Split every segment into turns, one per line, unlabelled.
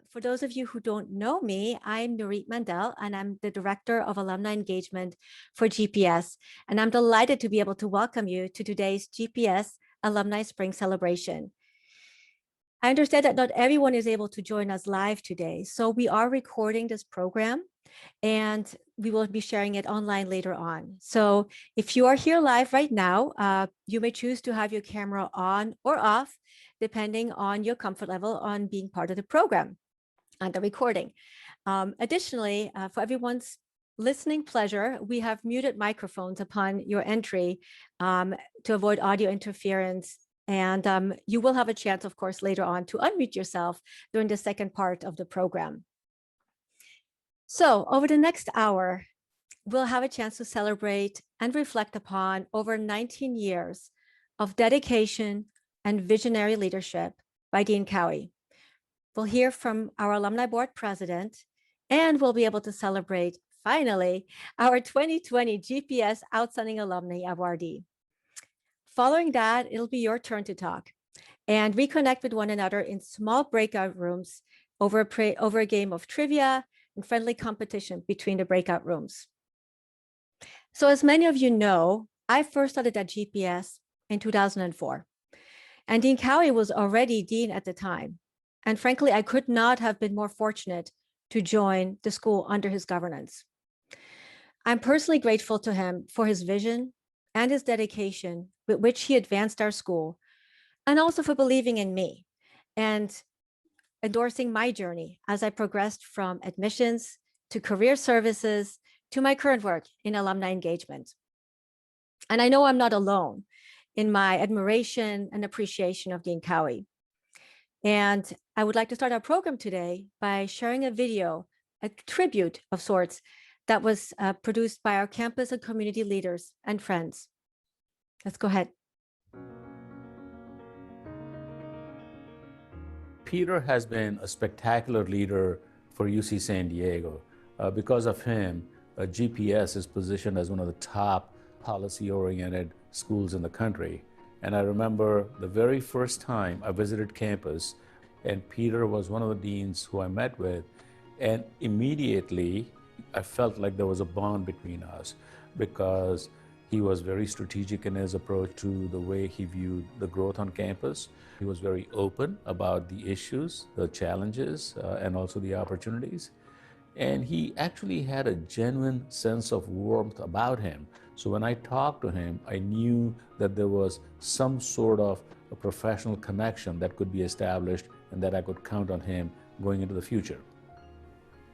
For those of you who don't know me, I'm Nurit Mandel, and I'm the Director of Alumni Engagement for GPS. And I'm delighted to be able to welcome you to today's GPS Alumni Spring Celebration. I understand that not everyone is able to join us live today, so we are recording this program and we will be sharing it online later on. So if you are here live right now, you may choose to have your camera on or off, depending on your comfort level on being part of the program and the recording. Additionally, for everyone's listening pleasure, we have muted microphones upon your entry to avoid audio interference. And you will have a chance, of course, later on to unmute yourself during the second part of the program. So over the next hour, we'll have a chance to celebrate and reflect upon over 19 years of dedication and visionary leadership by Dean Cowhey. We'll hear from our Alumni Board President, and we'll be able to celebrate, finally, our 2020 GPS Outstanding Alumni Awardee. Following that, it'll be your turn to talk and reconnect with one another in small breakout rooms over a game of trivia and friendly competition between the breakout rooms. So as many of you know, I first started at GPS in 2004, and Dean Cowhey was already dean at the time. And frankly, I could not have been more fortunate to join the school under his governance. I'm personally grateful to him for his vision and his dedication with which he advanced our school, and also for believing in me and endorsing my journey as I progressed from admissions to career services to my current work in alumni engagement. And I know I'm not alone in my admiration and appreciation of Dean Cowhey. And I would like to start our program today by sharing a video, a tribute of sorts, that was produced by our campus and community leaders and friends. Let's go ahead.
Peter has been a spectacular leader for UC San Diego. Because of him, GPS is positioned as one of the top policy-oriented schools in the country. And I remember the very first time I visited campus, and Peter was one of the deans who I met with, and immediately I felt like there was a bond between us because he was very strategic in his approach to the way he viewed the growth on campus. He was very open about the issues, the challenges, and also the opportunities. And he actually had a genuine sense of warmth about him. So when I talked to him, I knew that there was some sort of a professional connection that could be established and that I could count on him going into the future.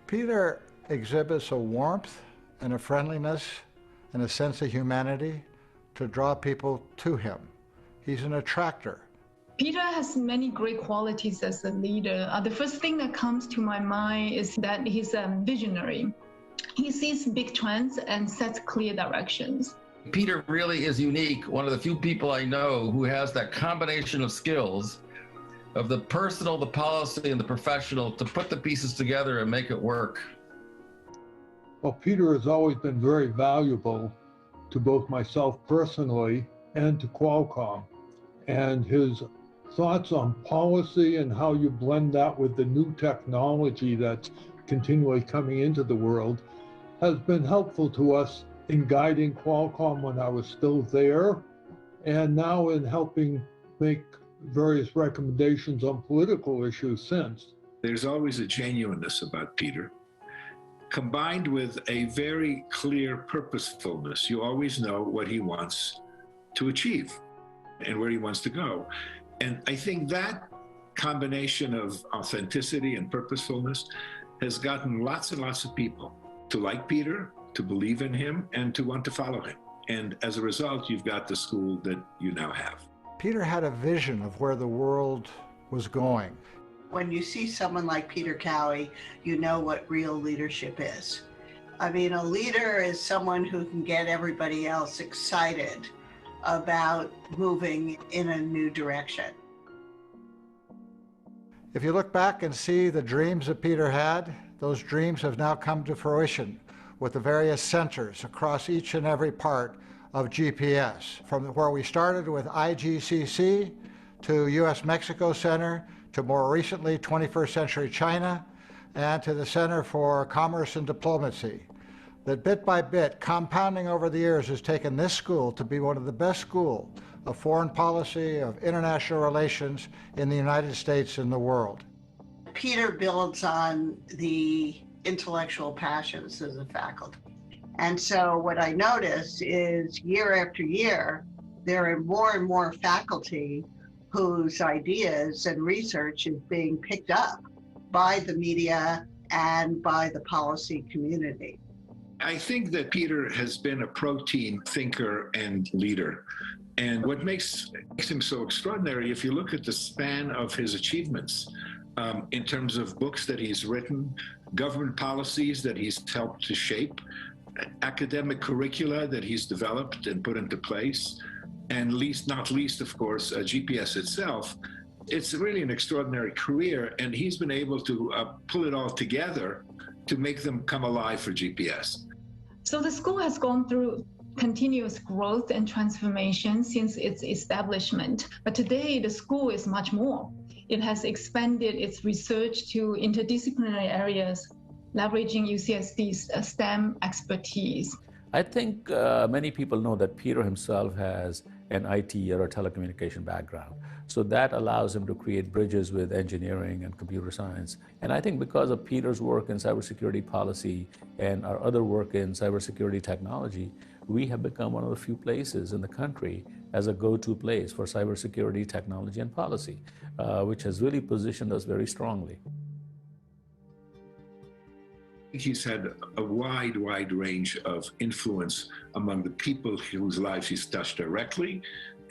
Peter exhibits a warmth and a friendliness and a sense of humanity to draw people to him. He's an attractor.
Peter has many great qualities as a leader. The first thing that comes to my mind is that he's a visionary. He sees big trends and sets clear directions.
Peter really is unique, one of the few people I know who has that combination of skills of the personal, the policy, and the professional to put the pieces together and make it work.
Well, Peter has always been very valuable to both myself personally and to Qualcomm. And his thoughts on policy and how you blend that with the new technology that's continually coming into the world has been helpful to us in guiding Qualcomm when I was still there, and now in helping make various recommendations on political issues since.
There's always a genuineness about Peter, combined with a very clear purposefulness. You always know what he wants to achieve and where he wants to go. And I think that combination of authenticity and purposefulness has gotten lots and lots of people to like Peter, to believe in him, and to want to follow him. And as a result, you've got the school that you now have.
Peter had a vision of where the world was going.
When you see someone like Peter Cowie, you know what real leadership is. I mean, a leader is someone who can get everybody else excited about moving in a new direction.
If you look back and see the dreams that Peter had, those dreams have now come to fruition with the various centers across each and every part of GPS, from where we started with IGCC to US Mexico Center to more recently 21st Century China, and to the Center for Commerce and Diplomacy. That bit by bit, compounding over the years, has taken this school to be one of the best schools of foreign policy, of international relations in the United States and the world.
Peter builds on the intellectual passions of the faculty. And so what I notice is year after year, there are more and more faculty whose ideas and research is being picked up by the media and by the policy community.
I think that Peter has been a protein thinker and leader. And what makes him so extraordinary, if you look at the span of his achievements, in terms of books that he's written, government policies that he's helped to shape, academic curricula that he's developed and put into place, and not least, of course, GPS itself. It's really an extraordinary career, and he's been able to pull it all together to make them come alive for GPS.
So the school has gone through continuous growth and transformation since its establishment. But today, the school is much more. It has expanded its research to interdisciplinary areas, leveraging UCSD's STEM expertise.
I think many people know that Peter himself has an IT or a telecommunication background. So that allows him to create bridges with engineering and computer science. And I think because of Peter's work in cybersecurity policy and our other work in cybersecurity technology, we have become one of the few places in the country as a go-to place for cybersecurity technology and policy, which has really positioned us very strongly.
He's had a wide range of influence among the people whose lives he's touched directly,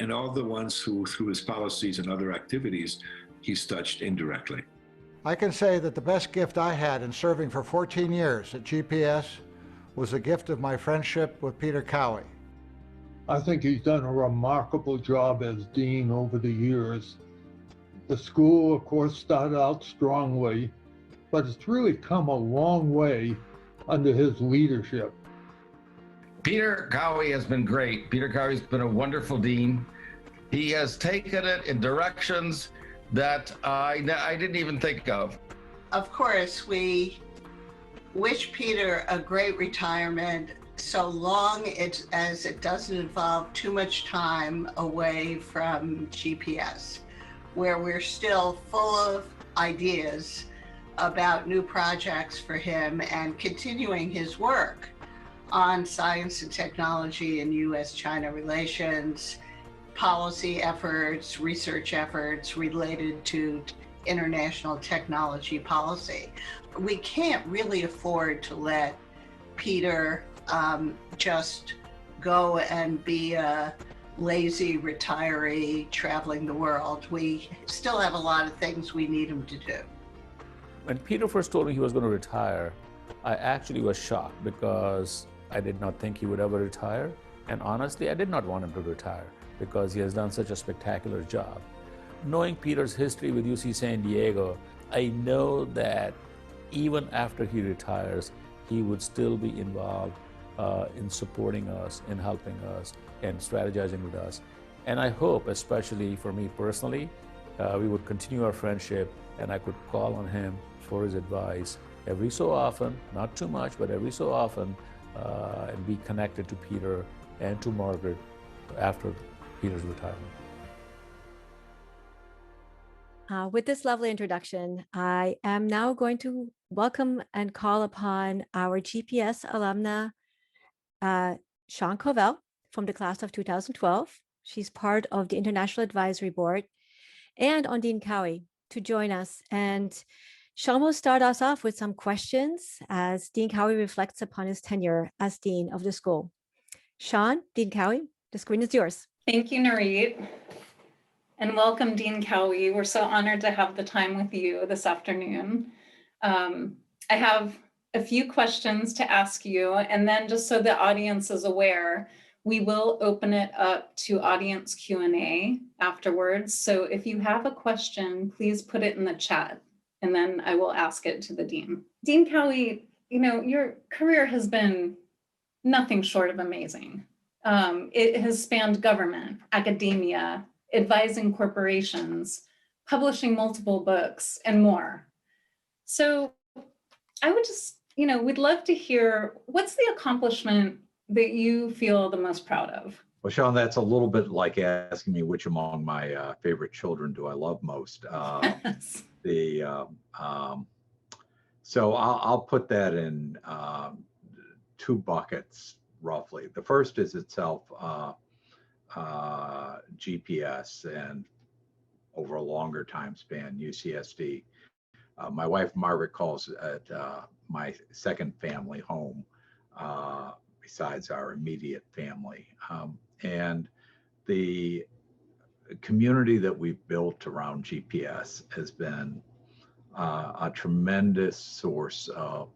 and all the ones who, through his policies and other activities, he's touched indirectly.
I can say that the best gift I had in serving for 14 years at GPS was the gift of my friendship with Peter Cowie.
I think he's done a remarkable job as dean over the years. The school, of course, started out strongly, but it's really come a long way under his leadership.
Peter Cowie has been great. Peter Cowie's been a wonderful dean. He has taken it in directions that I didn't even think of.
Of course, we wish Peter a great retirement, so long as it doesn't involve too much time away from GPS, where we're still full of ideas about new projects for him and continuing his work on science and technology and US-China relations, policy efforts, research efforts related to international technology policy. We can't really afford to let Peter just go and be a lazy retiree traveling the world. We still have a lot of things we need him to do.
When Peter first told me he was going to retire, I actually was shocked because I did not think he would ever retire. And honestly, I did not want him to retire because he has done such a spectacular job. Knowing Peter's history with UC San Diego, I know that even after he retires, he would still be involved in supporting us, in helping us, and strategizing with us. And I hope, especially for me personally, we would continue our friendship and I could call on him for his advice every so often, not too much, but every so often, and be connected to Peter and to Margaret after Peter's retirement.
With this lovely introduction, I am now going to welcome and call upon our GPS alumna, Shawn Covell, from the class of 2012. She's part of the International Advisory Board, and on Dean Cowhey to join us. And Shawn will start us off with some questions as Dean Cowhey reflects upon his tenure as Dean of the school. Shawn, Dean Cowhey, the screen is yours.
Thank you, Nurit. And welcome, Dean Cowhey. We're so honored to have the time with you this afternoon. I have a few questions to ask you, and then just so the audience is aware, we will open it up to audience Q&A afterwards. So if you have a question, please put it in the chat, and then I will ask it to the Dean. Dean Cowhey, you know, your career has been nothing short of amazing. It has spanned government, academia, advising corporations, publishing multiple books, and more. So I would just, we'd love to hear, what's the accomplishment that you feel the most proud of?
Well, Shawn, that's a little bit like asking me which among my favorite children do I love most.
Yes.
So I'll put that in two buckets, roughly. The first is itself GPS, and over a longer time span, UCSD. My wife, Margaret, calls it my second family home, besides our immediate family. And the community that we've built around GPS has been a tremendous source of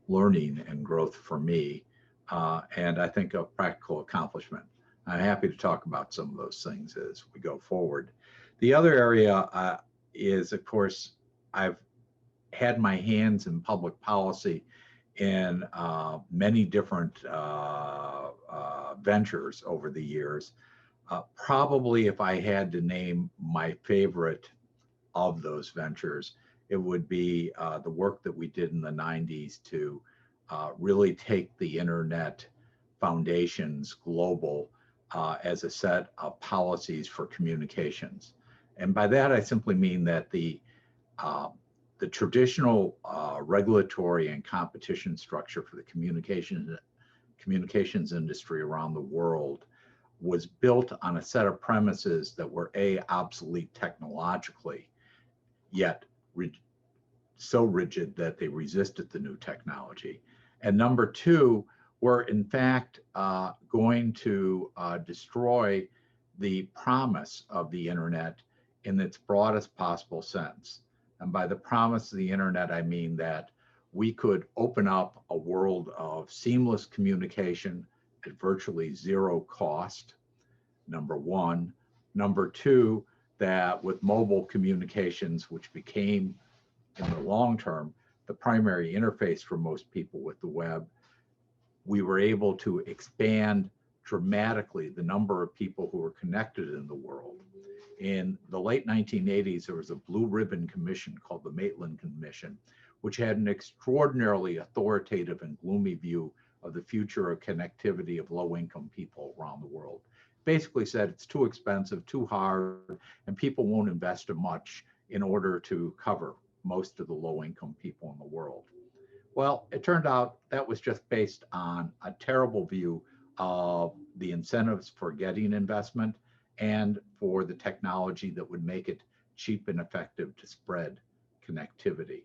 learning and growth for me, and I think a practical accomplishment. I'm happy to talk about some of those things as we go forward. The other area is, of course, I've had my hands in public policy in many different ventures over the years. Probably if I had to name my favorite of those ventures, it would be the work that we did in the 90s to really take the internet foundations global as a set of policies for communications. And by that, I simply mean that the traditional regulatory and competition structure for the communications industry around the world was built on a set of premises that were obsolete technologically, yet so rigid that they resisted the new technology. And number two, were in fact going to destroy the promise of the internet in its broadest possible sense. And by the promise of the internet, I mean that we could open up a world of seamless communication at virtually zero cost, number one. Number two, that with mobile communications, which became in the long term the primary interface for most people with the web, we were able to expand dramatically the number of people who were connected in the world. In the late 1980s, there was a blue ribbon commission called the Maitland Commission, which had an extraordinarily authoritative and gloomy view of the future of connectivity of low-income people around the world. Basically said it's too expensive, too hard, and people won't invest much in order to cover most of the low-income people in the world. Well, it turned out that was just based on a terrible view of the incentives for getting investment and for the technology that would make it cheap and effective to spread connectivity.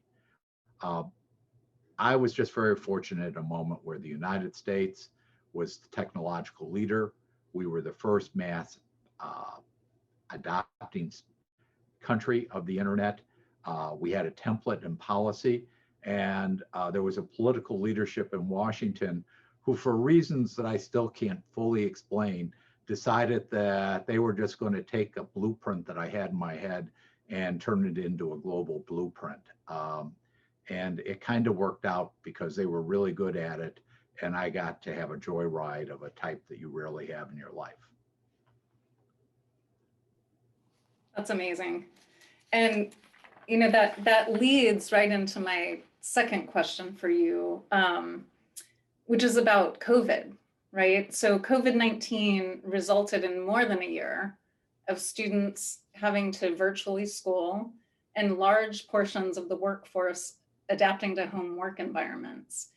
I was just very fortunate at a moment where the United States was the technological leader. We were the first mass adopting country of the internet. We had a template and policy, and there was a political leadership in Washington who, for reasons that I still can't fully explain, decided that they were just going to take a blueprint that I had in my head and turn it into a global blueprint. And it kind of worked out because they were really good at it, and I got to have a joyride of a type that you rarely have in your life.
That's amazing. And you know, that leads right into my second question for you, which is about COVID, right? So COVID-19 resulted in more than a year of students having to virtually school and large portions of the workforce adapting to home work environments.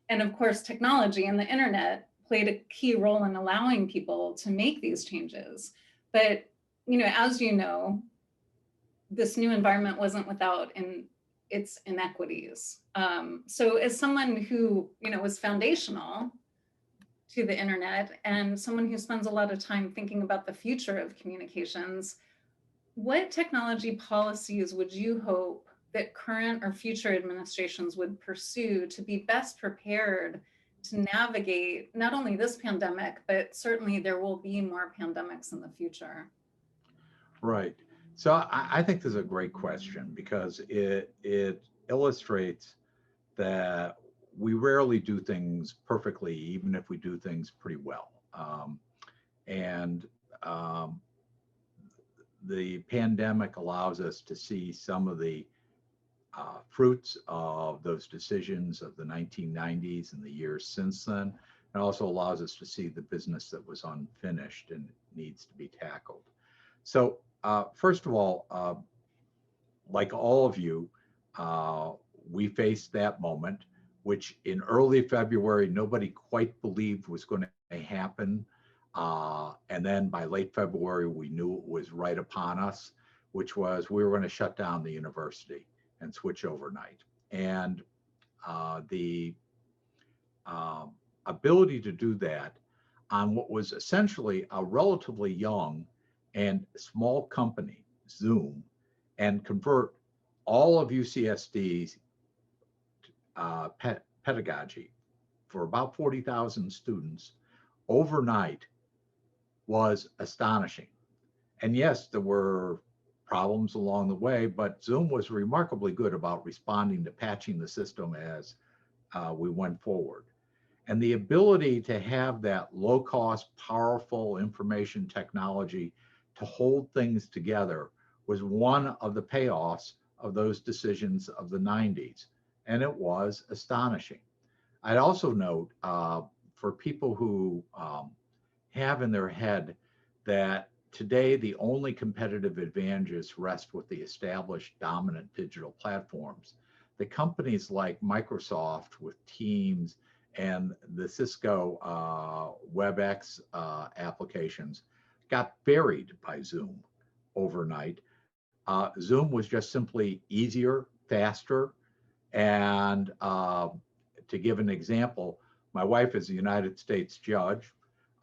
And of course, technology and the internet played a key role in allowing people to make these changes. But, you know, as you know, this new environment wasn't without its inequities. So as someone who, you know, was foundational to the internet and someone who spends a lot of time thinking about the future of communications, what technology policies would you hope that current or future administrations would pursue to be best prepared to navigate not only this pandemic, but certainly there will be more pandemics in the future?
Right. So I think this is a great question because it illustrates that we rarely do things perfectly, even if we do things pretty well. the pandemic allows us to see some of the fruits of those decisions of the 1990s and the years since then. It also allows us to see the business that was unfinished and needs to be tackled. So first of all, like all of you, we faced that moment, which in early February, nobody quite believed was going to happen. And then by late February, we knew it was right upon us, which was we were going to shut down the university and switch overnight. And the ability to do that on what was essentially a relatively young and small company, Zoom, and convert all of UCSD's pedagogy for about 40,000 students overnight was astonishing. And yes, there were problems along the way, but Zoom was remarkably good about responding to patching the system as we went forward. And the ability to have that low-cost, powerful information technology to hold things together was one of the payoffs of those decisions of the 90s. And it was astonishing. I'd also note for people who have in their head that today the only competitive advantages rest with the established dominant digital platforms, the companies like Microsoft with Teams and the Cisco WebEx applications got buried by Zoom overnight. Zoom was just simply easier, faster. And to give an example, my wife is a United States judge.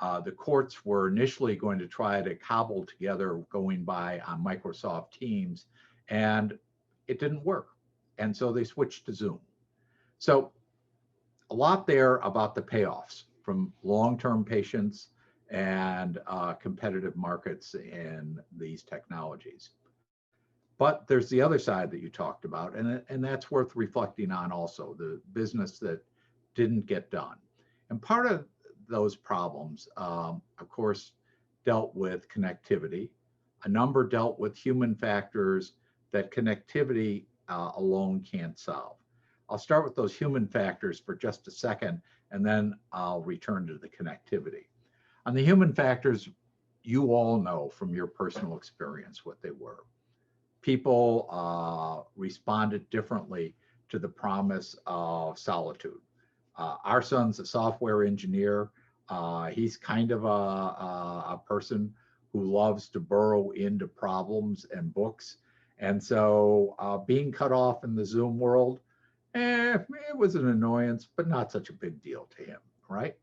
The courts were initially going to try to cobble together going by on Microsoft Teams, and it didn't work. And so they switched to Zoom. So a lot there about the payoffs from long-term patience and competitive markets in these technologies. But there's the other side that you talked about, and that's worth reflecting on also, the business that didn't get done. And part of those problems, of course, dealt with connectivity. A number dealt with human factors that connectivity alone can't solve. I'll start with those human factors for just a second, and then I'll return to the connectivity. On the human factors, you all know from your personal experience what they were. People responded differently to the promise of solitude. Our son's a software engineer. He's kind of a person who loves to burrow into problems and books. And so being cut off in the Zoom world, it was an annoyance, but not such a big deal to him, right?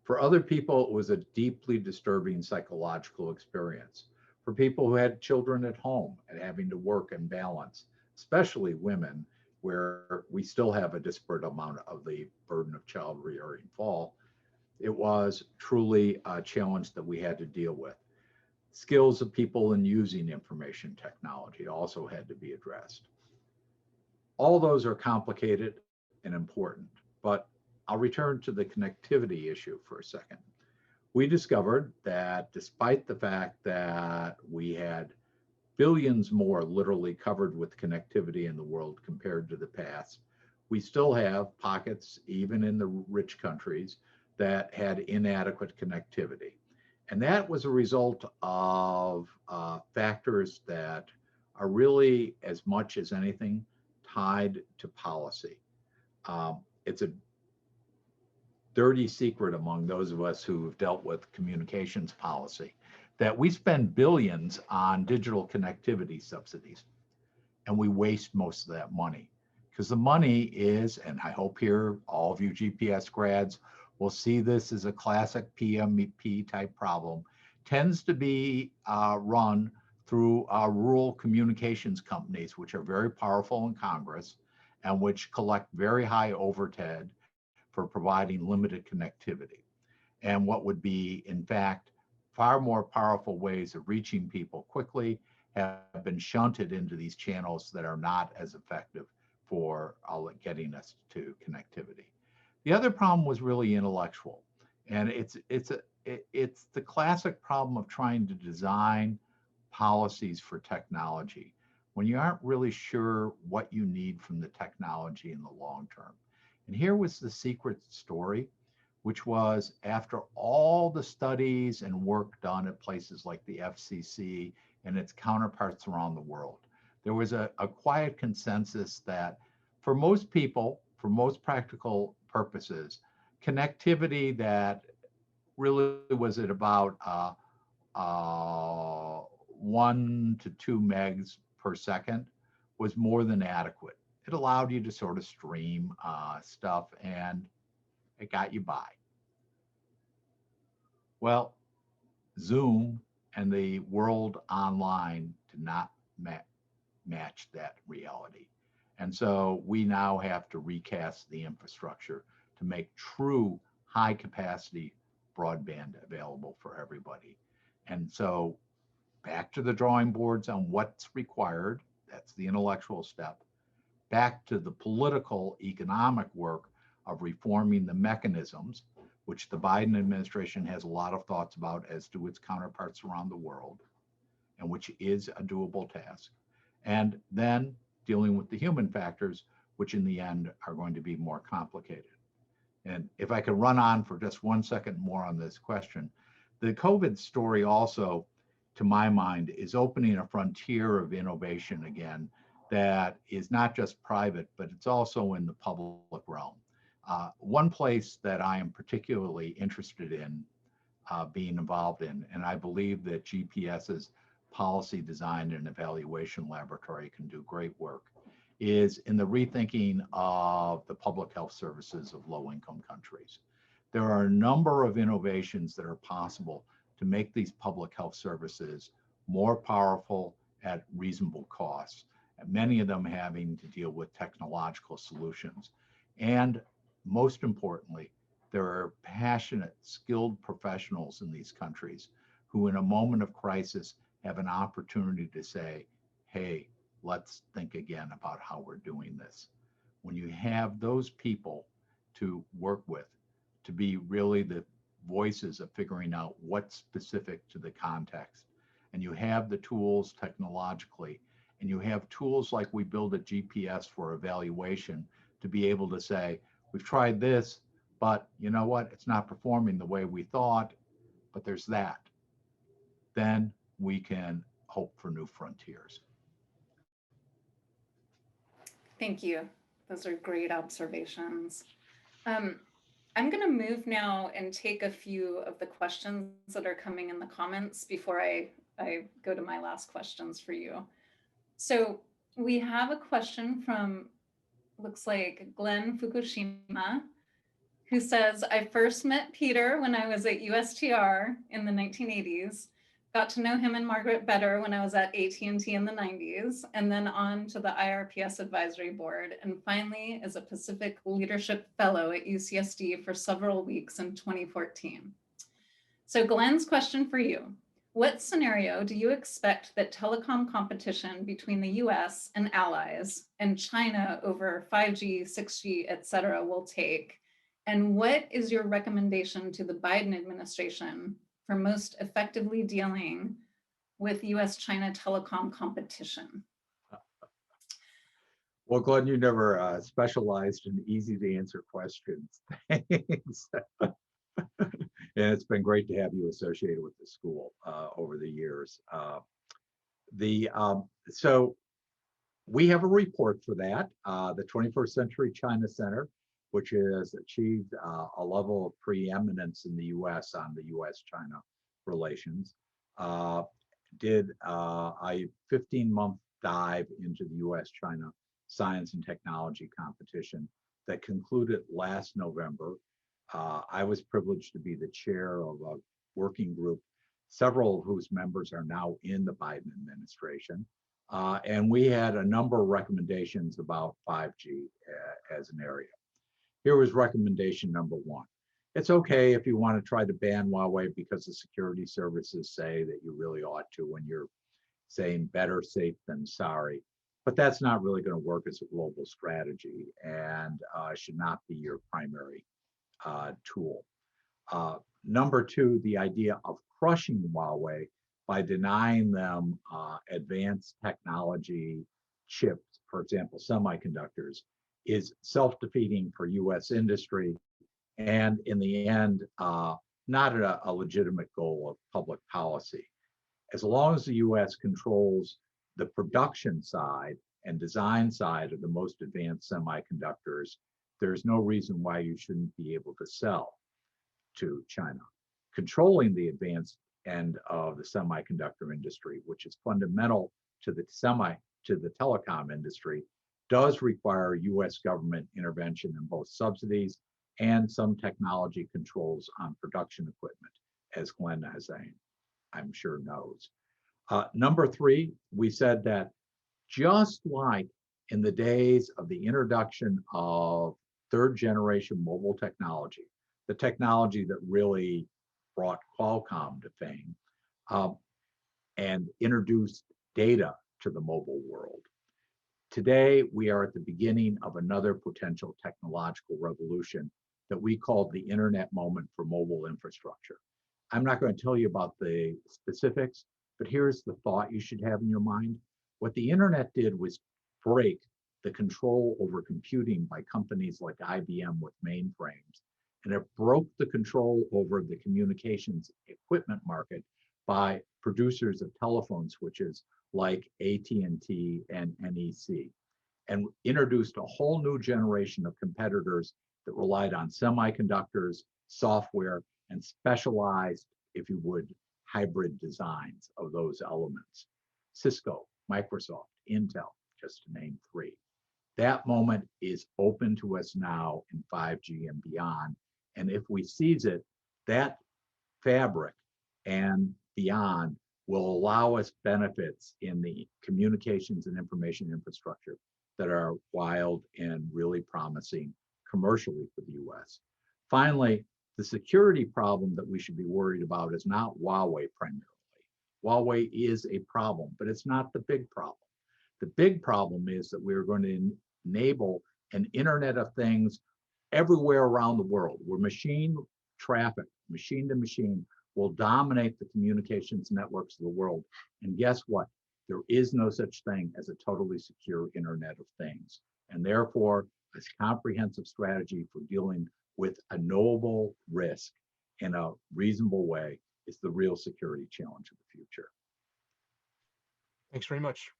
For other people, it was a deeply disturbing psychological experience. For people who had children at home and having to work and balance, especially women, where we still have a disparate amount of the burden of child rearing fall, it was truly a challenge that we had to deal with. Skills of people in using information technology also had to be addressed. All those are complicated and important, but I'll return to the connectivity issue for a second. We discovered that despite the fact that we had billions more literally covered with connectivity in the world compared to the past, we still have pockets, even in the rich countries, that had inadequate connectivity. And that was a result of factors that are really, as much as anything, tied to policy. It's a dirty secret among those of us who've dealt with communications policy that we spend billions on digital connectivity subsidies, and we waste most of that money because the money is, and I hope here all of you GPS grads will see this as a classic PMP type problem, tends to be run through rural communications companies, which are very powerful in Congress and which collect very high overhead for providing limited connectivity. And what would be, in fact, far more powerful ways of reaching people quickly have been shunted into these channels that are not as effective for getting us to connectivity. The other problem was really intellectual. And it's the classic problem of trying to design policies for technology when you aren't really sure what you need from the technology in the long term. And here was the secret story, which was after all the studies and work done at places like the FCC and its counterparts around the world, there was a quiet consensus that for most people, for most practical purposes, connectivity that really was at about 1 to 2 megs per second was more than adequate. It allowed you to sort of stream stuff, and it got you by. Well, Zoom and the world online did not match that reality. And so we now have to recast the infrastructure to make true high capacity broadband available for everybody. And so back to the drawing boards on what's required. That's the intellectual step. Back to the political economic work of reforming the mechanisms, which the Biden administration has a lot of thoughts about, as do its counterparts around the world, and which is a doable task. And then dealing with the human factors, which in the end are going to be more complicated. And if I could run on for just 1 second more on this question, the COVID story also, to my mind, is opening a frontier of innovation again that is not just private, but it's also in the public realm. One place that I am particularly interested in being involved in, and I believe that GPS's policy design and evaluation laboratory can do great work, is in the rethinking of the public health services of low-income countries. There are a number of innovations that are possible to make these public health services more powerful at reasonable costs, and many of them having to deal with technological solutions. And most importantly, there are passionate, skilled professionals in these countries who in a moment of crisis have an opportunity to say, hey, let's think again about how we're doing this. When you have those people to work with, to be really the voices of figuring out what's specific to the context, and you have the tools technologically, and you have tools like we build a GPS for evaluation to be able to say, we've tried this, but you know what? It's not performing the way we thought, but there's that. Then we can hope for new frontiers.
Thank you. Those are great observations. I'm going to move now and take a few of the questions that are coming in the comments before I go to my last questions for you. So we have a question from, looks like Glenn Fukushima, who says, I first met Peter when I was at USTR in the 1980s, got to know him and Margaret better when I was at AT&T in the 90s, and then on to the IRPS Advisory Board, and finally as a Pacific Leadership Fellow at UCSD for several weeks in 2014. So Glenn's question for you. What scenario do you expect that telecom competition between the US and allies and China over 5G, 6G, et cetera, will take? And what is your recommendation to the Biden administration for most effectively dealing with US-China telecom competition?
Well, Glenn, you never specialized in easy to answer questions. Thanks. And it's been great to have you associated with the school over the years. So we have a report for that, the 21st Century China Center, which has achieved a level of preeminence in the US on the US-China relations, did a 15-month dive into the US-China science and technology competition that concluded last November. I was privileged to be the chair of a working group, several of whose members are now in the Biden administration. And we had a number of recommendations about 5G as an area. Here was recommendation number one. It's okay if you want to try to ban Huawei because the security services say that you really ought to when you're saying better safe than sorry. But that's not really going to work as a global strategy and should not be your primary tool. Number two, the idea of crushing Huawei by denying them advanced technology chips, for example, semiconductors, is self-defeating for US industry, and in the end, not a legitimate goal of public policy. As long as the US controls the production side and design side of the most advanced semiconductors, there's no reason why you shouldn't be able to sell to China. Controlling the advanced end of the semiconductor industry, which is fundamental to the telecom industry, does require US government intervention in both subsidies and some technology controls on production equipment, as Glenn, as I'm sure knows. Number three, we said that just like in the days of the introduction of third generation mobile technology, the technology that really brought Qualcomm to fame and introduced data to the mobile world. Today, we are at the beginning of another potential technological revolution that we called the internet moment for mobile infrastructure. I'm not going to tell you about the specifics, but here's the thought you should have in your mind. What the internet did was break the control over computing by companies like IBM with mainframes, and it broke the control over the communications equipment market by producers of telephone switches like AT&T and NEC, and introduced a whole new generation of competitors that relied on semiconductors, software, and specialized, if you would, hybrid designs of those elements. Cisco, Microsoft, Intel, just to name three. That moment is open to us now in 5G and beyond. And if we seize it, that fabric and beyond will allow us benefits in the communications and information infrastructure that are wild and really promising commercially for the US. Finally, the security problem that we should be worried about is not Huawei primarily. Huawei is a problem, but it's not the big problem. The big problem is that we're going to enable an Internet of Things everywhere around the world, where machine traffic, machine to machine, will dominate the communications networks of the world. And guess what? There is no such thing as a totally secure Internet of Things. And therefore, a comprehensive strategy for dealing with a knowable risk in a reasonable way is the real security challenge of the future.
Thanks very much.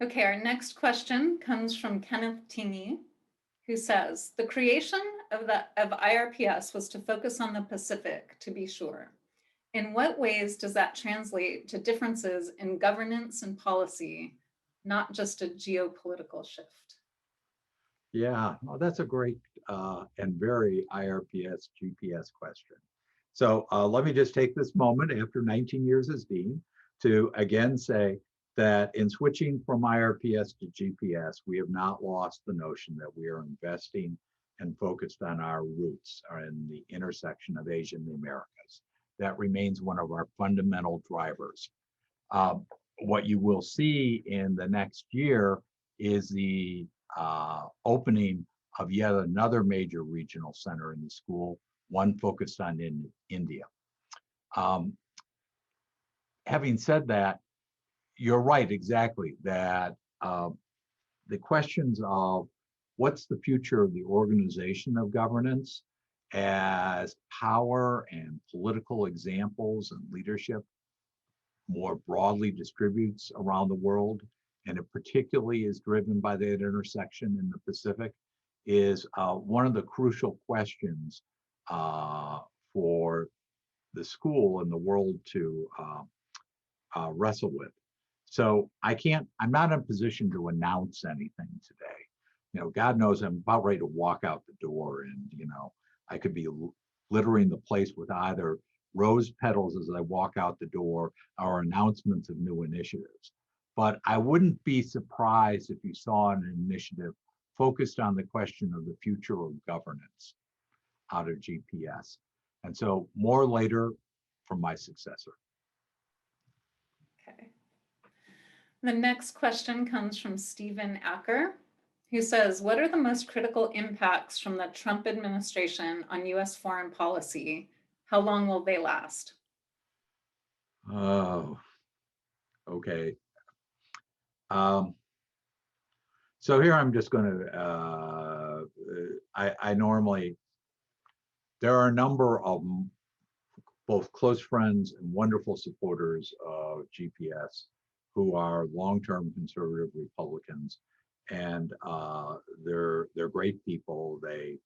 Okay, our next question comes from Kennethtini, who says, the creation of IRPS was to focus on the Pacific, to be sure. In what ways does that translate to differences in governance and policy, not just a geopolitical shift?
Yeah, well, that's a great and very IRPS GPS question. So let me just take this moment after 19 years as dean to again say that in switching from IRPS to GPS, we have not lost the notion that we are investing and focused on our roots are in the intersection of Asia and the Americas. That remains one of our fundamental drivers. What you will see in the next year is the opening of yet another major regional center in the school, one focused on India. Having said that, you're right, exactly, that the questions of what's the future of the organization of governance as power and political examples and leadership more broadly distributes around the world, and it particularly is driven by that intersection in the Pacific, is one of the crucial questions for the school and the world to wrestle with. So I'm not in a position to announce anything today. You know, God knows I'm about ready to walk out the door, and, you know, I could be littering the place with either rose petals as I walk out the door or announcements of new initiatives. But I wouldn't be surprised if you saw an initiative focused on the question of the future of governance out of GPS. And so more later from my successor.
Okay. The next question comes from Stephen Acker, who says, what are the most critical impacts from the Trump administration on US foreign policy? How long will they last?
Oh, okay. So here I'm just going to, I normally, there are a number of both close friends and wonderful supporters of GPS who are long-term conservative Republicans, and they're great people. They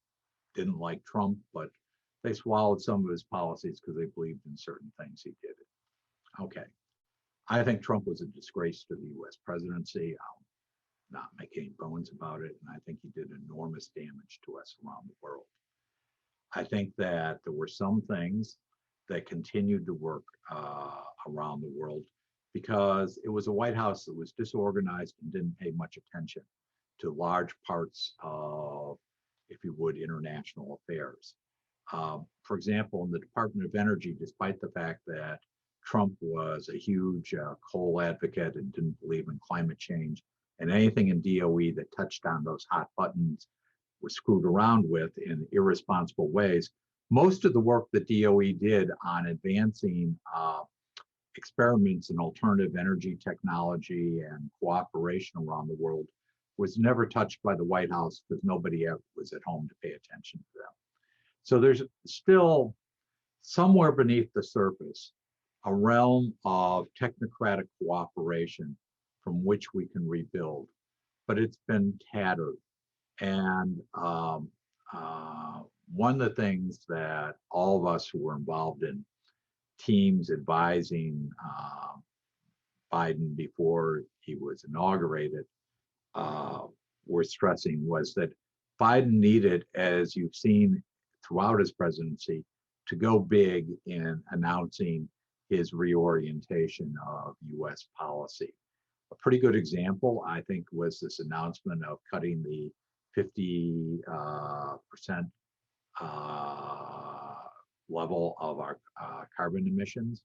didn't like Trump, but they swallowed some of his policies because they believed in certain things he did. Okay. I think Trump was a disgrace to the US presidency. I'll not make any bones about it. And I think he did enormous damage to us around the world. I think that there were some things that continued to work around the world because it was a White House that was disorganized and didn't pay much attention to large parts of, if you would, international affairs. For example, in the Department of Energy, despite the fact that Trump was a huge coal advocate and didn't believe in climate change, and anything in DOE that touched on those hot buttons was screwed around with in irresponsible ways. Most of the work that DOE did on advancing experiments in alternative energy technology and cooperation around the world was never touched by the White House because nobody ever was at home to pay attention to them. So there's still somewhere beneath the surface a realm of technocratic cooperation from which we can rebuild, but it's been tattered. And one of the things that all of us who were involved in teams advising Biden before he was inaugurated were stressing was that Biden needed, as you've seen throughout his presidency, to go big in announcing his reorientation of US policy. A pretty good example, I think, was this announcement of cutting the 50% level of our carbon emissions.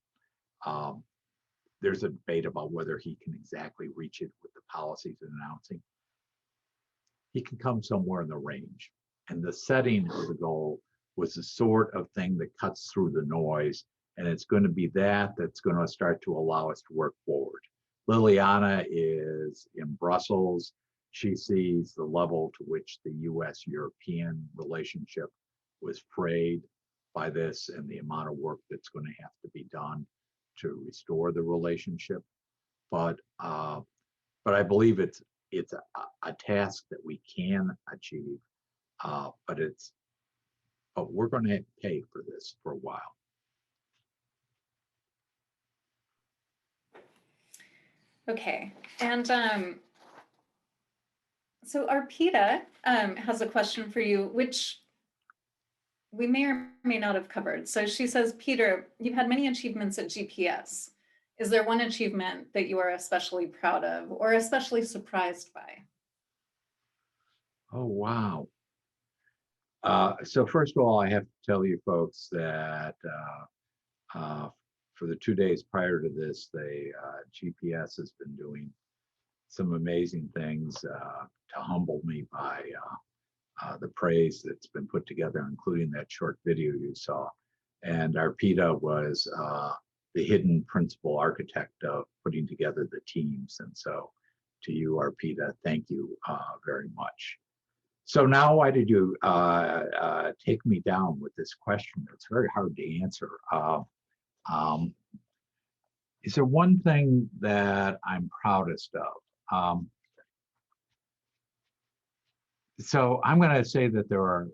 There's a debate about whether he can exactly reach it with the policies he's announcing. He can come somewhere in the range. And the setting of the goal was the sort of thing that cuts through the noise. And it's going to be that that's going to start to allow us to work forward. Liliana is in Brussels. She sees the level to which the US-European relationship was frayed by this and the amount of work that's going to have to be done to restore the relationship. But I believe it's a task that we can achieve, but we're going to pay for this for a while.
Okay, and so Arpita has a question for you, which we may or may not have covered. So she says, Peter, you've had many achievements at GPS. Is there one achievement that you are especially proud of or especially surprised by?
Oh, wow. So first of all, I have to tell you folks that for the 2 days prior to this, GPS has been doing some amazing things to humble me by the praise that's been put together, including that short video you saw. And Arpita was the hidden principal architect of putting together the teams. And so to you, Arpita, thank you very much. So now why did you take me down with this question? It's very hard to answer. Is there one thing that I'm proudest of? So I'm going to say that there are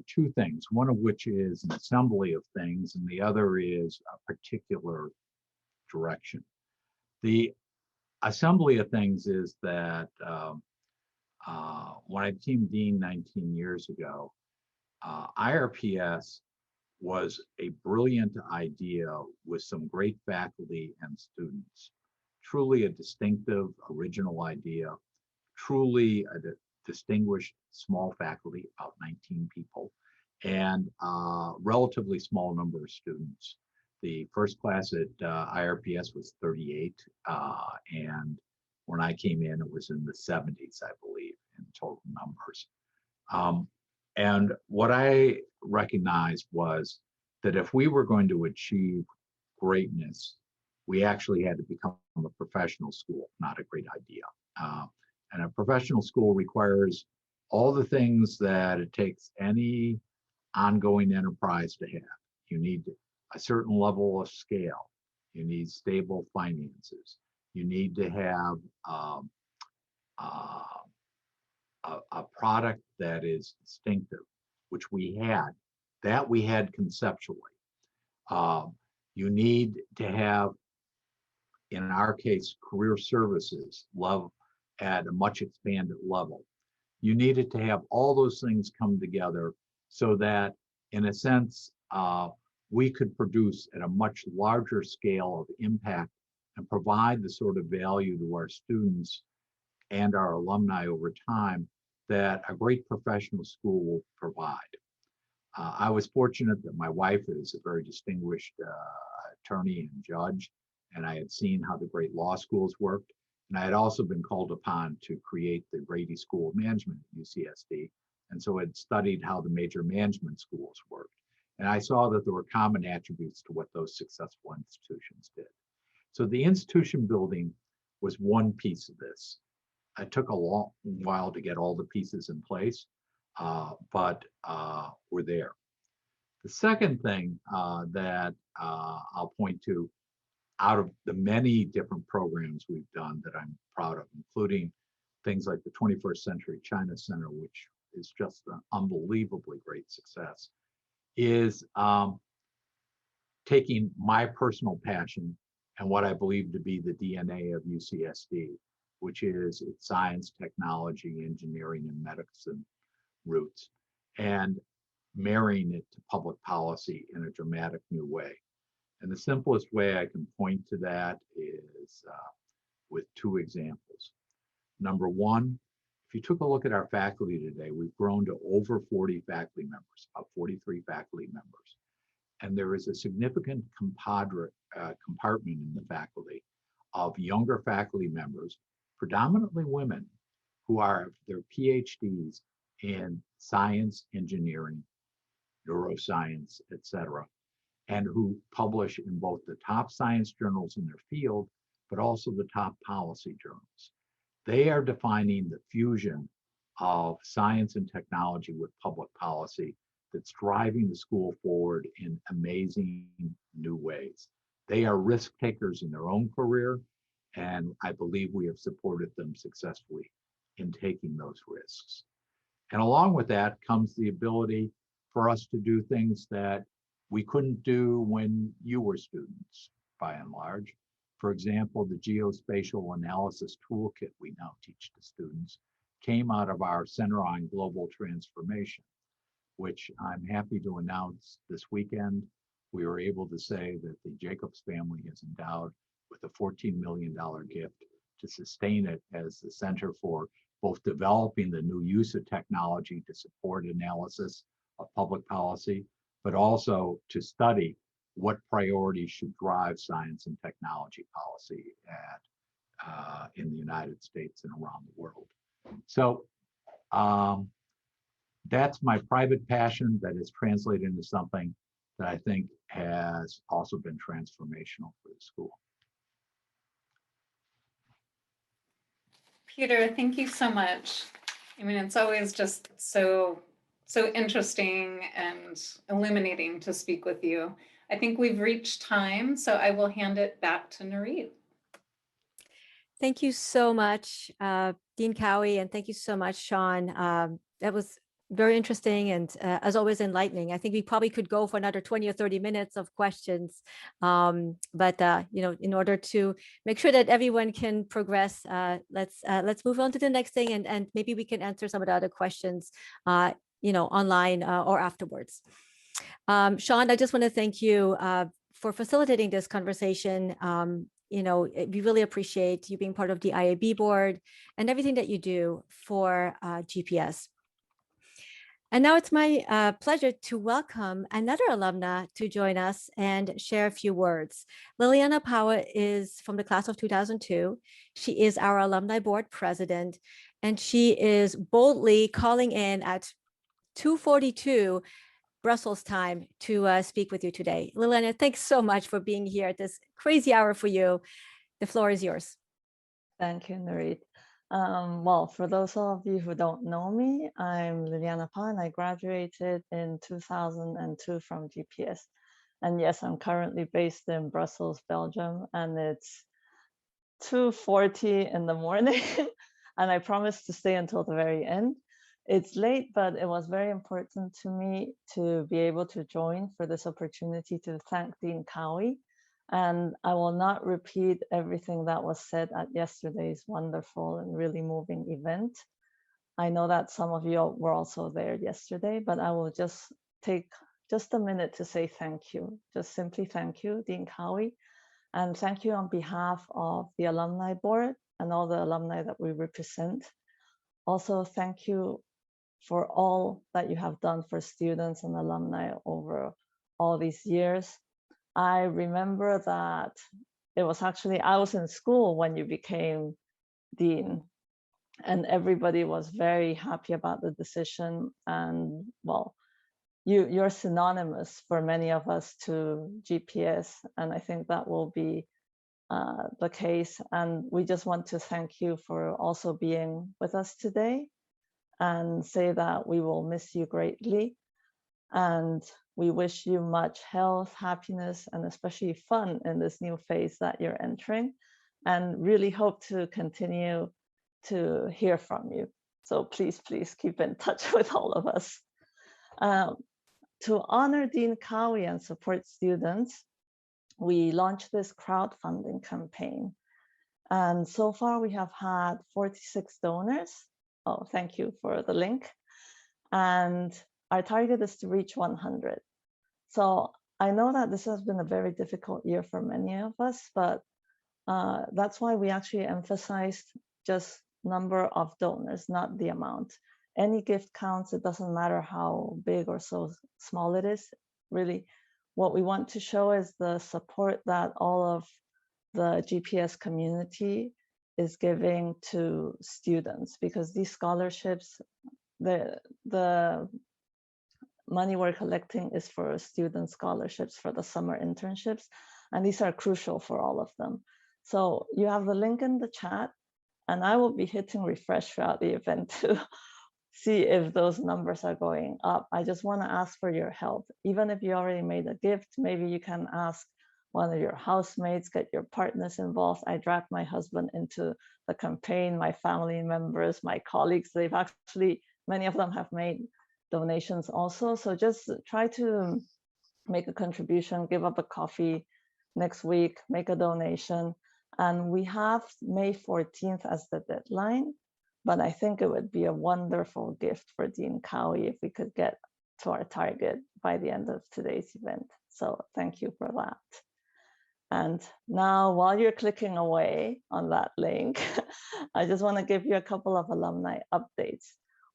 two things, one of which is an assembly of things, and the other is a particular direction. The assembly of things is that when I became dean 19 years ago, IRPS was a brilliant idea with some great faculty and students. Truly a distinctive, original idea, truly a distinguished small faculty, about 19 people, and relatively small number of students. The first class at IRPS was 38, and when I came in, it was in the 70s, I believe, in total numbers. And what I recognized was that if we were going to achieve greatness we actually had to become a professional school. Not a great idea. And a professional school requires all the things that it takes any ongoing enterprise to have. You need a certain level of scale. You need stable finances. You need to have a product that is distinctive, which we had. That we had conceptually. You need to have, in our case, career services level at a much expanded level. You needed to have all those things come together so that, in a sense, we could produce at a much larger scale of impact and provide the sort of value to our students and our alumni over time that a great professional school will provide. I was fortunate that my wife is a very distinguished attorney and judge, and I had seen how the great law schools worked. And I had also been called upon to create the Grady School of Management at UCSD. And so I had studied how the major management schools worked. And I saw that there were common attributes to what those successful institutions did. So the institution building was one piece of this. It took a long while to get all the pieces in place, but we're there. The second thing that I'll point to, out of the many different programs we've done that I'm proud of, including things like the 21st Century China Center, which is just an unbelievably great success, is taking my personal passion and what I believe to be the DNA of UCSD, which is its science, technology, engineering, and medicine roots, and marrying it to public policy in a dramatic new way. And the simplest way I can point to that is with two examples. Number one, if you took a look at our faculty today, we've grown to over 40 faculty members, about 43 faculty members. And there is a significant compartment in the faculty of younger faculty members, predominantly women, who are their PhDs in science, engineering, neuroscience, etc., and who publish in both the top science journals in their field, but also the top policy journals. They are defining the fusion of science and technology with public policy that's driving the school forward in amazing new ways. They are risk takers in their own career, and I believe we have supported them successfully in taking those risks. And along with that comes the ability for us to do things that we couldn't do when you were students, by and large. For example, the geospatial analysis toolkit we now teach to students came out of our Center on Global Transformation, which I'm happy to announce this weekend. We were able to say that the Jacobs family is endowed with a $14 million gift to sustain it as the center for both developing the new use of technology to support analysis of public policy, but also to study what priorities should drive science and technology policy in the United States and around the world. So that's my private passion that is translated into something that I think has also been transformational for the school.
Peter, thank you so much. I mean, it's always just so interesting and illuminating to speak with you. I think we've reached time, so I will hand it back to Nurit.
Thank you so much, Dean Cowhey, and thank you so much, Shawn. That was very interesting and, as always, enlightening. I think we probably could go for another 20 or 30 minutes of questions, but in order to make sure that everyone can progress, let's move on to the next thing, and maybe we can answer some of the other questions, online or afterwards. Shawn, I just want to thank you for facilitating this conversation. We really appreciate you being part of the IAB board and everything that you do for GPS. And now it's my pleasure to welcome another alumna to join us and share a few words. Liliana Pao is from the class of 2002. She is our alumni board president, and she is boldly calling in at 2:42 Brussels time to speak with you today. Liliana, thanks so much for being here at this crazy hour for you. The floor is yours.
Thank you, Nurit. Well, for those of you who don't know me, I'm Liliana Pond. I graduated in 2002 from GPS. And yes, I'm currently based in Brussels, Belgium, and it's 2:40 in the morning. And I promised to stay until the very end. It's late, but it was very important to me to be able to join for this opportunity to thank Dean Cowhey. And I will not repeat everything that was said at yesterday's wonderful and really moving event. I know that some of you were also there yesterday, but I will just take just a minute to say thank you. Just simply thank you, Dean Cowhey. And thank you on behalf of the Alumni Board and all the alumni that we represent. Also, thank you for all that you have done for students and alumni over all these years. I remember that it was actually, I was in school when you became dean, and everybody was very happy about the decision. And well, you're synonymous for many of us to GPS, and I think that will be the case. And we just want to thank you for also being with us today and say that we will miss you greatly. And we wish you much health, happiness, and especially fun in this new phase that you're entering, and really hope to continue to hear from you. So please, please keep in touch with all of us. To honor Dean Cowhey and support students, we launched this crowdfunding campaign. And so far we have had 46 donors. Oh, thank you for the link. And our target is to reach 100. So I know that this has been a very difficult year for many of us, but that's why we actually emphasized just number of donors, not the amount. Any gift counts. It doesn't matter how big or so small it is. Really, what we want to show is the support that all of the GPS community is giving to students, because these scholarships, the money we're collecting is for student scholarships for the summer internships, and these are crucial for all of them. So you have the link in the chat, and I will be hitting refresh throughout the event to see if those numbers are going up. I just want to ask for your help. Even if you already made a gift, maybe you can ask one of your housemates, get your partners involved. I dragged my husband into the campaign, my family members, my colleagues. They've actually, many of them have made donations also. So just try to make a contribution, give up a coffee next week, make a donation. And we have May 14th as the deadline, but I think it would be a wonderful gift for Dean Cowhey if we could get to our target by the end of today's event. So thank you for that. And now, while you're clicking away on that link, I just want to give you a couple of alumni updates.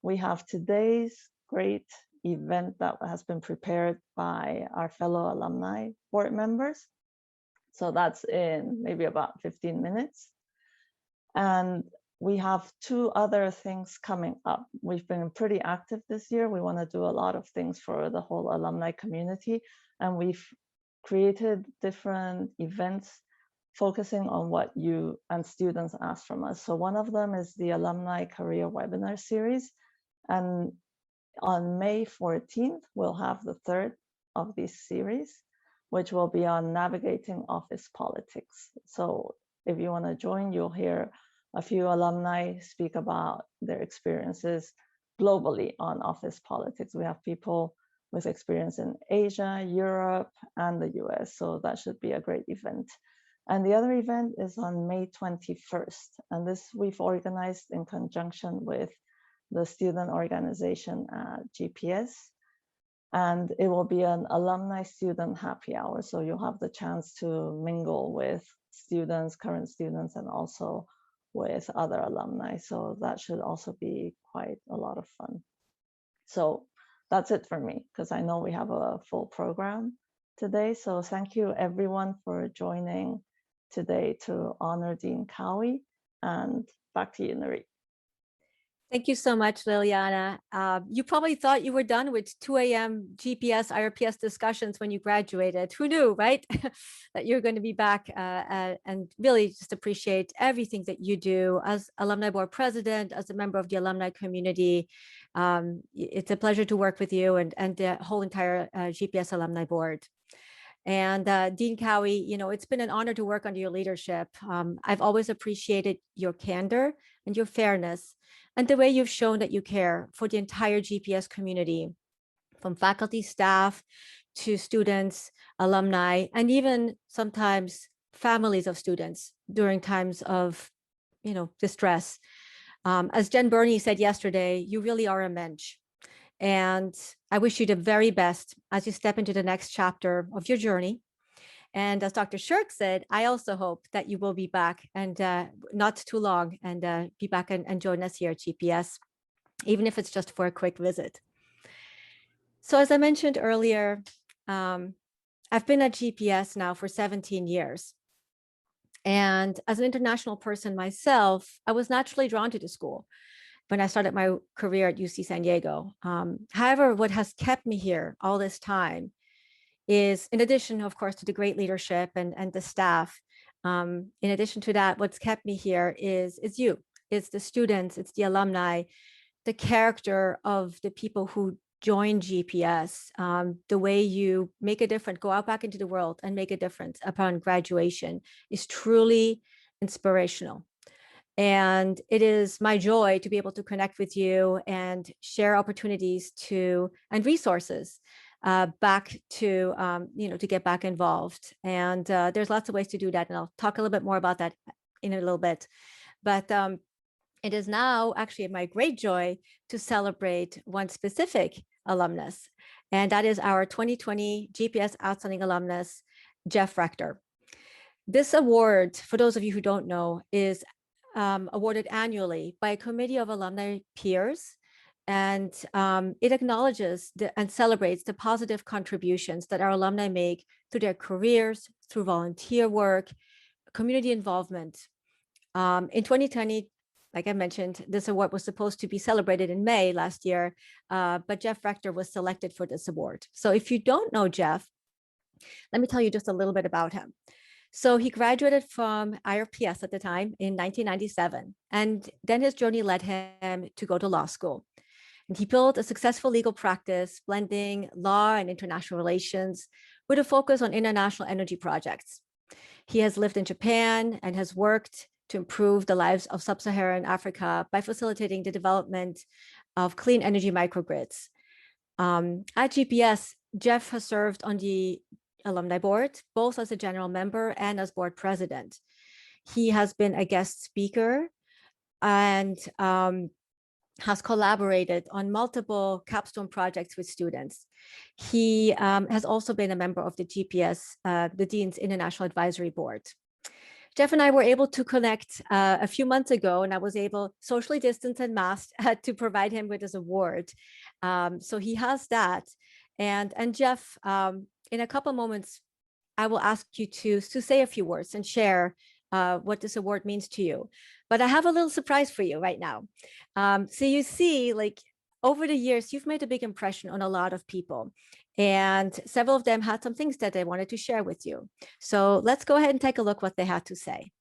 We have today's great event that has been prepared by our fellow alumni board members. So that's in maybe about 15 minutes. And we have 2 other things coming up. We've been pretty active this year. We want to do a lot of things for the whole alumni community. And we've created different events focusing on what you and students ask from us. So one of them is the Alumni Career Webinar Series. And on May 14th, we'll have the 3rd of this series, which will be on navigating office politics. So if you want to join, you'll hear a few alumni speak about their experiences globally on office politics. We have people with experience in Asia, Europe, and the US. So that should be a great event. And the other event is on May 21st. And this we've organized in conjunction with the student organization at GPS. And it will be an alumni student happy hour. So you'll have the chance to mingle with students, current students, and also with other alumni. So that should also be quite a lot of fun. So that's it for me, because I know we have a full program today. So thank you everyone for joining today to honor Dean Cowhey, and back to you, Nurit.
Thank you so much, Liliana. You probably thought you were done with 2 a.m. GPS, IRPS discussions when you graduated. Who knew, right? That you're going to be back and really just appreciate everything that you do as Alumni Board President, as a member of the alumni community. It's a pleasure to work with you and the whole entire GPS Alumni Board. And Dean Cowhey, it's been an honor to work under your leadership. I've always appreciated your candor and your fairness and the way you've shown that you care for the entire GPS community, from faculty, staff, to students, alumni, and even sometimes families of students during times of, distress. As Jen Burney said yesterday, you really are a mensch. And I wish you the very best as you step into the next chapter of your journey. And as Dr. Shirk said, I also hope that you will be back and not too long and be back and join us here at GPS, even if it's just for a quick visit. So as I mentioned earlier, I've been at GPS now for 17 years. And as an international person myself, I was naturally drawn to the school when I started my career at UC San Diego. However, what has kept me here all this time is, in addition, of course, to the great leadership and the staff, in addition to that, what's kept me here is you. It's the students, it's the alumni, the character of the people who join GPS, the way you make a difference, go out back into the world and make a difference upon graduation is truly inspirational. And it is my joy to be able to connect with you and share opportunities and resources back to, to get back involved. And there's lots of ways to do that. And I'll talk a little bit more about that in a little bit. But it is now actually my great joy to celebrate one specific alumnus, and that is our 2020 GPS Outstanding Alumnus, Jeff Rector. This award, for those of you who don't know, is awarded annually by a committee of alumni peers. And it acknowledges and celebrates the positive contributions that our alumni make through their careers, through volunteer work, community involvement. In 2020, like I mentioned, this award was supposed to be celebrated in May last year, but Jeff Rector was selected for this award. So if you don't know Jeff, let me tell you just a little bit about him. So he graduated from IRPS at the time in 1997, and then his journey led him to go to law school. And he built a successful legal practice, blending law and international relations with a focus on international energy projects. He has lived in Japan and has worked to improve the lives of sub-Saharan Africa by facilitating the development of clean energy microgrids. At GPS, Jeff has served on the alumni board, both as a general member and as board president. He has been a guest speaker and has collaborated on multiple capstone projects with students. He has also been a member of the GPS, the Dean's International Advisory Board. Jeff and I were able to connect a few months ago, and I was able, socially distanced and masked, to provide him with his award. So he has that. And Jeff, in a couple of moments, I will ask you to say a few words and share what this award means to you. But I have a little surprise for you right now. So you see, like, over the years, you've made a big impression on a lot of people. And several of them had some things that they wanted to share with you. So let's go ahead and take a look what they had to say.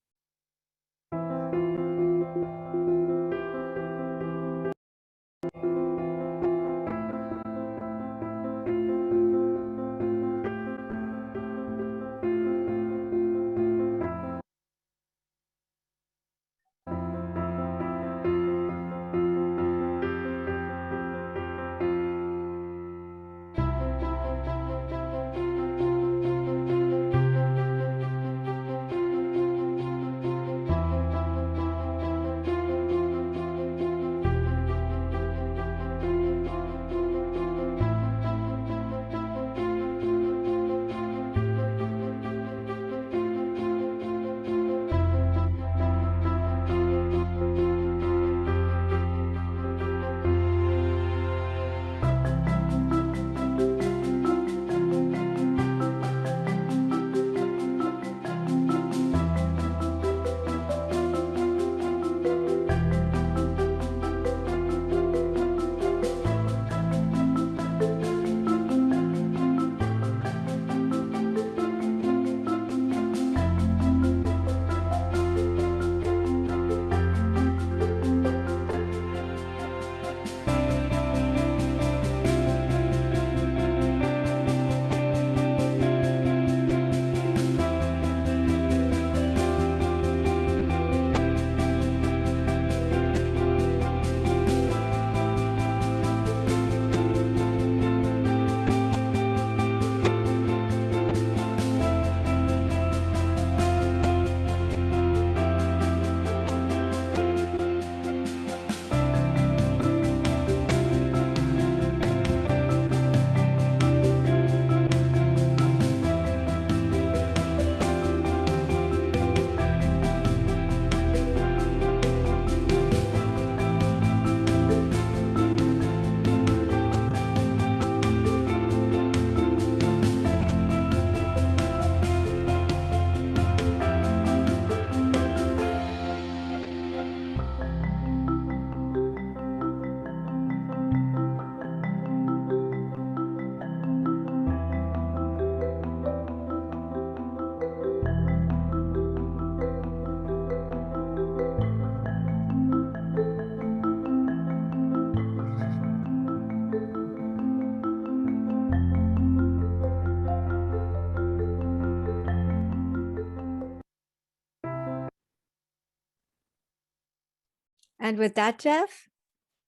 And with that, Jeff,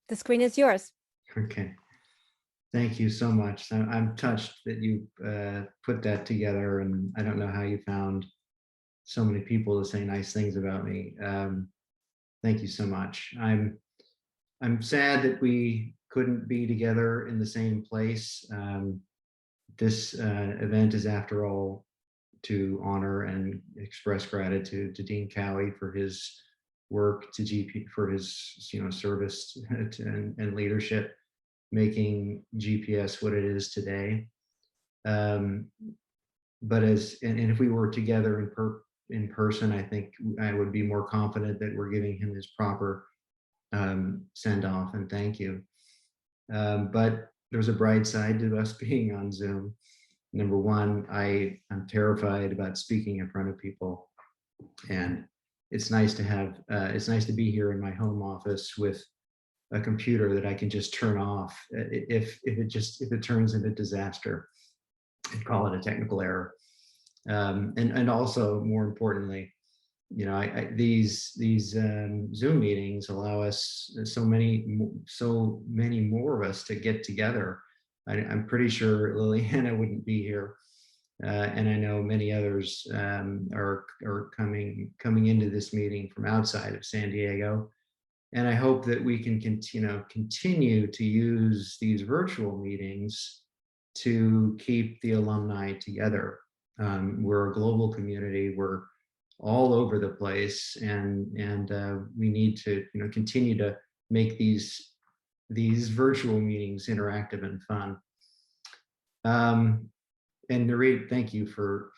the screen is yours.
Okay. Thank you so much. I'm touched that you put that together, and I don't know how you found so many people to say nice things about me. Thank you so much. I'm sad that we couldn't be together in the same place. This event is, after all, to honor and express gratitude to Dean Cowhey for his work, to GP for his service and leadership, making GPS what it is today. But if we were together in person, I think I would be more confident that we're giving him his proper send off and thank you. But there's a bright side to us being on Zoom. Number one, I'm terrified about speaking in front of people, and it's nice to be here in my home office with a computer that I can just turn off if it turns into disaster. I'd call it a technical error. And also, more importantly, these Zoom meetings allow us, so many more of us, to get together. I'm pretty sure Liliana wouldn't be here, and I know many others are coming into this meeting from outside of San Diego. And I hope that we can continue to use these virtual meetings to keep the alumni together. We're a global community. We're all over the place, and we need to continue to make these virtual meetings interactive and fun. And Nurit, thank you for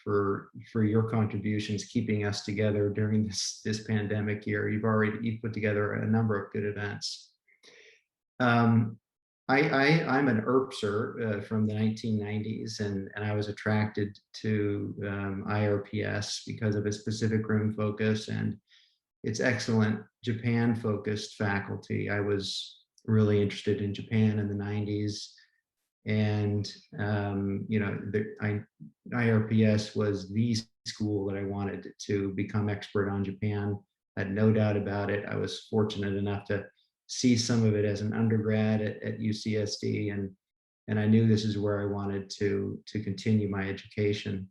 your contributions, keeping us together during this pandemic year. You've put together a number of good events. I'm an ERPSer from the 1990s, and I was attracted to IRPS because of its Pacific Rim focus and its excellent Japan-focused faculty. I was really interested in Japan in the 90s. And IRPS was the school that I wanted to become expert on Japan. I had no doubt about it. I was fortunate enough to see some of it as an undergrad at UCSD, and I knew this is where I wanted to continue my education.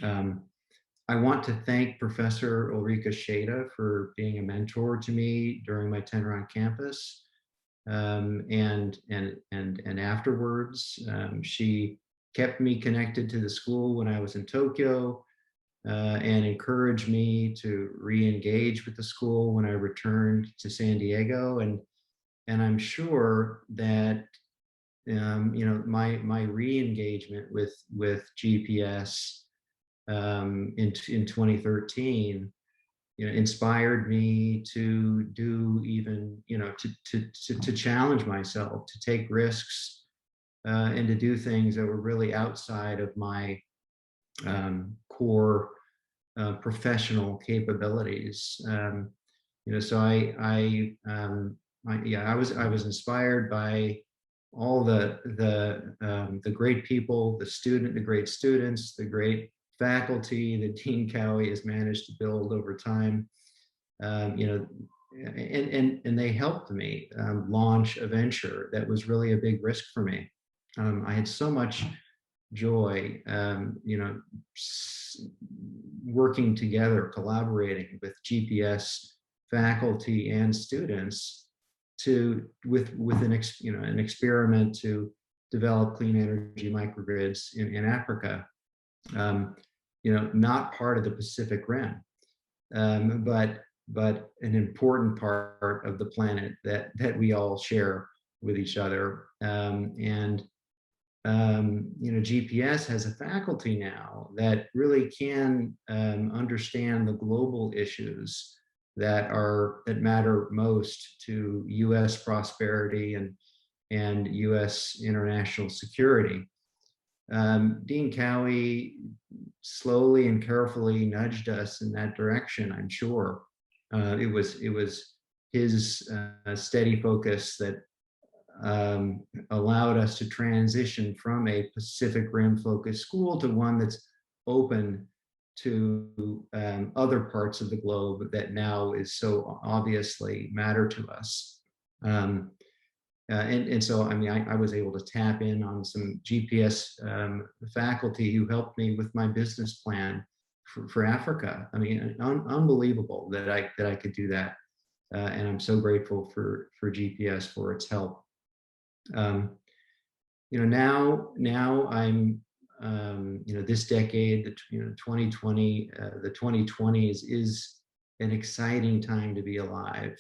I want to thank Professor Ulrika Scheda for being a mentor to me during my tenure on campus. And afterwards, she kept me connected to the school when I was in Tokyo, and encouraged me to re-engage with the school when I returned to San Diego. And I'm sure that my re-engagement with GPS in 2013 inspired me to do even, to challenge myself, to take risks, and to do things that were really outside of my core professional capabilities. So I was inspired by all the great people, the great students, the great faculty that Dean Cowhey has managed to build over time, and they helped me launch a venture that was really a big risk for me. I had so much joy, working together, collaborating with GPS faculty and students with an experiment to develop clean energy microgrids in Africa. Not part of the Pacific Rim, but an important part of the planet that we all share with each other. GPS has a faculty now that really can understand the global issues that matter most to U.S. prosperity and U.S. international security. Dean Cowhey slowly and carefully nudged us in that direction, I'm sure. It was his steady focus that allowed us to transition from a Pacific Rim focused school to one that's open to other parts of the globe that now is so obviously matter to us. And so, I mean, I was able to tap in on some GPS faculty who helped me with my business plan for Africa. I mean, unbelievable that I could do that. And I'm so grateful for GPS for its help. You know, now I'm, you know, this decade, you know, 2020, the 2020s is an exciting time to be alive.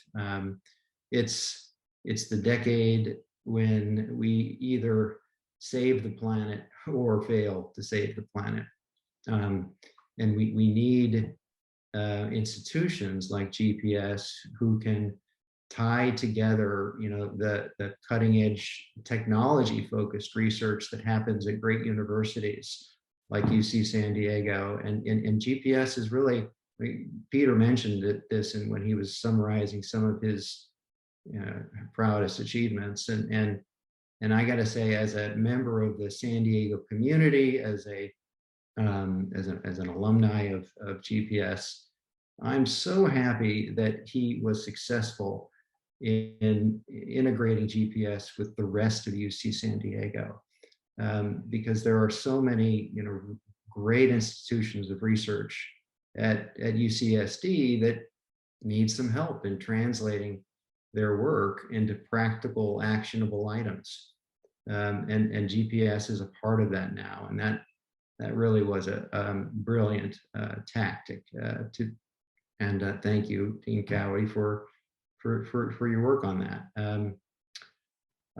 It's the decade when we either save the planet or fail to save the planet. And we need institutions like GPS who can tie together, you know, the cutting edge technology focused research that happens at great universities like UC San Diego. And GPS is really, I mean, Peter mentioned this and when he was summarizing some of his proudest achievements. And I got to say, as a member of the San Diego community, as an alumni of GPS, I'm so happy that he was successful in integrating GPS with the rest of UC San Diego, because there are so many, you know, great institutions of research at UCSD that need some help in translating their work into practical, actionable items. And GPS is a part of that now, and that really was a brilliant tactic and thank you, Dean Cowhey, for your work on that.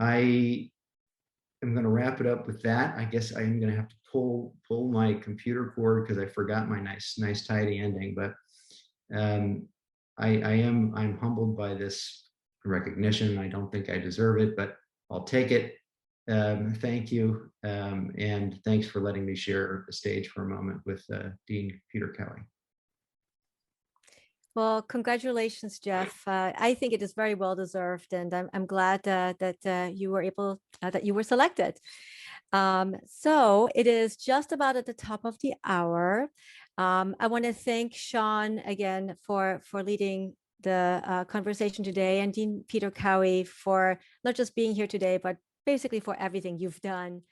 I am going to wrap it up with that. I guess I am going to have to pull my computer cord because I forgot my nice tidy ending. But I'm humbled by this recognition. I don't think I deserve it, but I'll take it. Thank you, and thanks for letting me share the stage for a moment with Dean Peter Cowhey.
Well, congratulations, Jeff. I think it is very well deserved, and I'm glad that you were able that you were selected. So it is just about at the top of the hour. I want to thank Shawn again for leading the conversation today, and Dean Peter Cowie for not just being here today, but basically for everything you've done